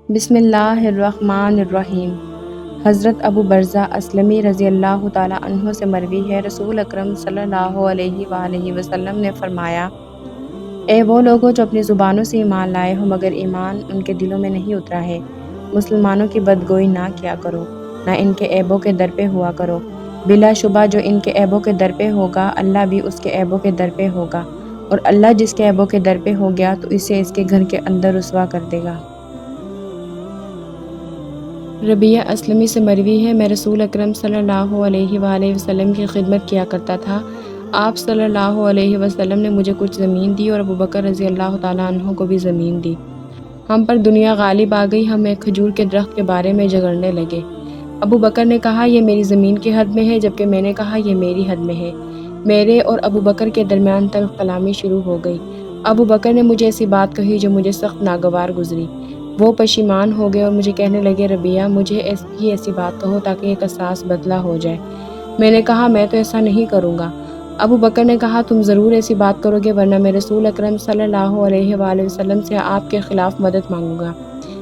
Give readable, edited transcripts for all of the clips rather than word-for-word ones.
بسم اللہ الرحمن الرحیم۔ حضرت ابو برزہ اسلمی رضی اللہ تعالیٰ عنہ سے مروی ہے، رسول اکرم صلی اللہ علیہ وآلہ وسلم نے فرمایا، اے وہ لوگوں جو اپنی زبانوں سے ایمان لائے ہو مگر ایمان ان کے دلوں میں نہیں اترا ہے، مسلمانوں کی بدگوئی نہ کیا کرو، نہ ان کے عیبوں کے در پہ ہوا کرو، بلا شبہ جو ان کے عیبوں کے در پہ ہوگا اللہ بھی اس کے عیبوں کے در پہ ہوگا، اور اللہ جس کے عیبوں کے در پہ ہو گیا تو اسے اس کے گھر کے اندر رسوا کر دے گا۔ ربیہ اسلمی سے مروی ہے، میں رسول اکرم صلی اللہ علیہ وآلہ وسلم کی خدمت کیا کرتا تھا۔ آپ صلی اللہ علیہ وسلم نے مجھے کچھ زمین دی اور ابو بکر رضی اللہ تعالیٰ عنہ کو بھی زمین دی۔ ہم پر دنیا غالب آ گئی، ہم ایک کھجور کے درخت کے بارے میں جھگڑنے لگے۔ ابو بکر نے کہا یہ میری زمین کی حد میں ہے، جبکہ میں نے کہا یہ میری حد میں ہے۔ میرے اور ابو بکر کے درمیان تلخ کلامی شروع ہو گئی۔ ابو بکر نے مجھے ایسی بات کہی جو مجھے سخت ناگوار گزری۔ وہ پشیمان ہو گئے اور مجھے کہنے لگے، ربیہ مجھے ایسی بات کہو تاکہ ایک قصاص بدلہ ہو جائے۔ میں نے کہا میں تو ایسا نہیں کروں گا۔ ابو بکر نے کہا تم ضرور ایسی بات کرو گے ورنہ میں رسول اکرم صلی اللہ علیہ وآلہ وسلم سے آپ کے خلاف مدد مانگوں گا۔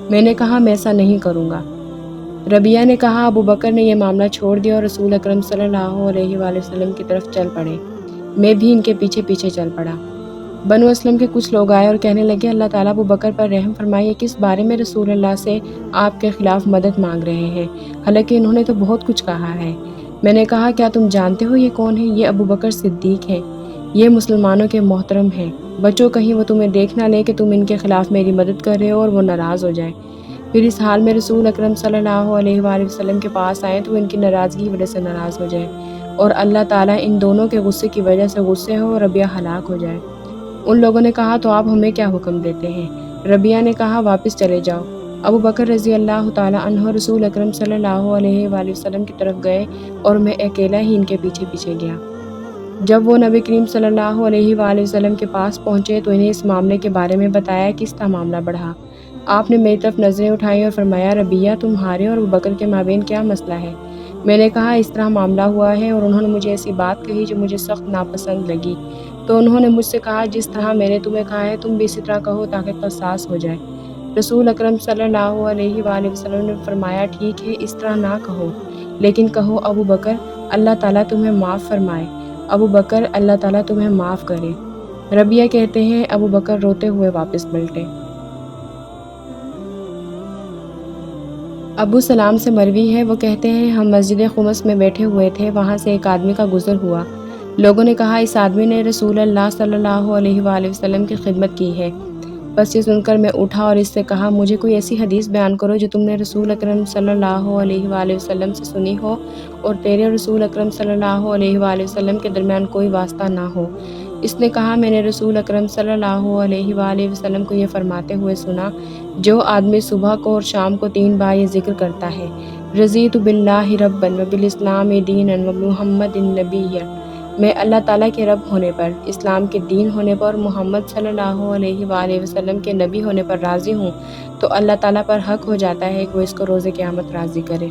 میں نے کہا میں ایسا نہیں کروں گا۔ ربیہ نے کہا ابو بکر نے یہ معاملہ چھوڑ دیا اور رسول اکرم صلی اللہ علیہ وآلہ وسلم کی طرف چل پڑے۔ میں بھی ان کے پیچھے پیچھے چل پڑا۔ بنو اسلم کے کچھ لوگ آئے اور کہنے لگے، اللہ تعالیٰ ابو بکر پر رحم فرمائے، کس بارے میں رسول اللہ سے آپ کے خلاف مدد مانگ رہے ہیں، حالانکہ انہوں نے تو بہت کچھ کہا ہے۔ میں نے کہا کیا تم جانتے ہو یہ کون ہے؟ یہ ابو بکر صدیق ہیں، یہ مسلمانوں کے محترم ہیں، بچو کہیں وہ تمہیں دیکھ نہ لے کہ تم ان کے خلاف میری مدد کر رہے ہو اور وہ ناراض ہو جائے۔ پھر اس حال میں رسول اکرم صلی اللہ علیہ وآلہ وسلم کے پاس آئیں تو ان کی ناراضگی کی وجہ سے ناراض ہو جائے اور اللہ تعالیٰ ان دونوں کے غصے کی وجہ سے غصے ہو اور ربیہ ہلاک ہو جائے۔ ان لوگوں نے کہا تو آپ ہمیں کیا حکم دیتے ہیں؟ ربیہ نے کہا واپس چلے جاؤ۔ ابو بکر رضی اللہ تعالیٰ عنہ رسول اکرم صلی اللہ علیہ وآلہ وسلم کی طرف گئے اور میں اکیلا ہی ان کے پیچھے پیچھے گیا۔ جب وہ نبی کریم صلی اللہ علیہ وآلہ وسلم کے پاس پہنچے تو انہیں اس معاملے کے بارے میں بتایا کہ اس طرح معاملہ بڑھا۔ آپ نے میری طرف نظریں اٹھائیں اور فرمایا، ربیہ تمہارے اور ابو بکر کے مابین کیا مسئلہ ہے؟ میں نے کہا اس طرح معاملہ ہوا ہے اور انہوں نے مجھے ایسی بات کہی جو مجھے سخت ناپسند لگی، تو انہوں نے مجھ سے کہا جس طرح میں نے تمہیں کہا ہے تم بھی اسی طرح کہو تاکہ قصاص ہو جائے۔ رسول اکرم صلی اللہ علیہ وآلہ وسلم نے فرمایا ٹھیک ہے، اس طرح نہ کہو، لیکن کہو ابو بکر اللہ تعالیٰ تمہیں معاف فرمائے، ابو بکر اللہ تعالیٰ تمہیں معاف کرے۔ ربیہ کہتے ہیں ابو بکر روتے ہوئے واپس پلٹے۔ ابو سلام سے مروی ہے، وہ کہتے ہیں ہم مسجد خمس میں بیٹھے ہوئے تھے، وہاں سے ایک آدمی کا گزر ہوا۔ لوگوں نے کہا اس آدمی نے رسول اللہ صلی اللہ علیہ وآلہ وسلم کی خدمت کی ہے۔ بس یہ سن کر میں اٹھا اور اس سے کہا مجھے کوئی ایسی حدیث بیان کرو جو تم نے رسول اکرم صلی اللہ علیہ وآلہ وسلم سے سنی ہو اور تیرے رسول اکرم صلی اللہ علیہ وآلہ وسلم کے درمیان کوئی واسطہ نہ ہو۔ اس نے کہا میں نے رسول اکرم صلی اللہ علیہ وآلہ وسلم کو یہ فرماتے ہوئے سنا، جو آدمی صبح کو اور شام کو 3 بار یہ ذکر کرتا ہے، رضیت باللہ ربا وبالاسلام دینا وبمحمد نبیا، میں اللہ تعالیٰ کے رب ہونے پر، اسلام کے دین ہونے پر اور محمد صلی اللہ علیہ وآلہ وسلم کے نبی ہونے پر راضی ہوں، تو اللہ تعالیٰ پر حق ہو جاتا ہے کہ وہ اس کو روز قیامت راضی کرے۔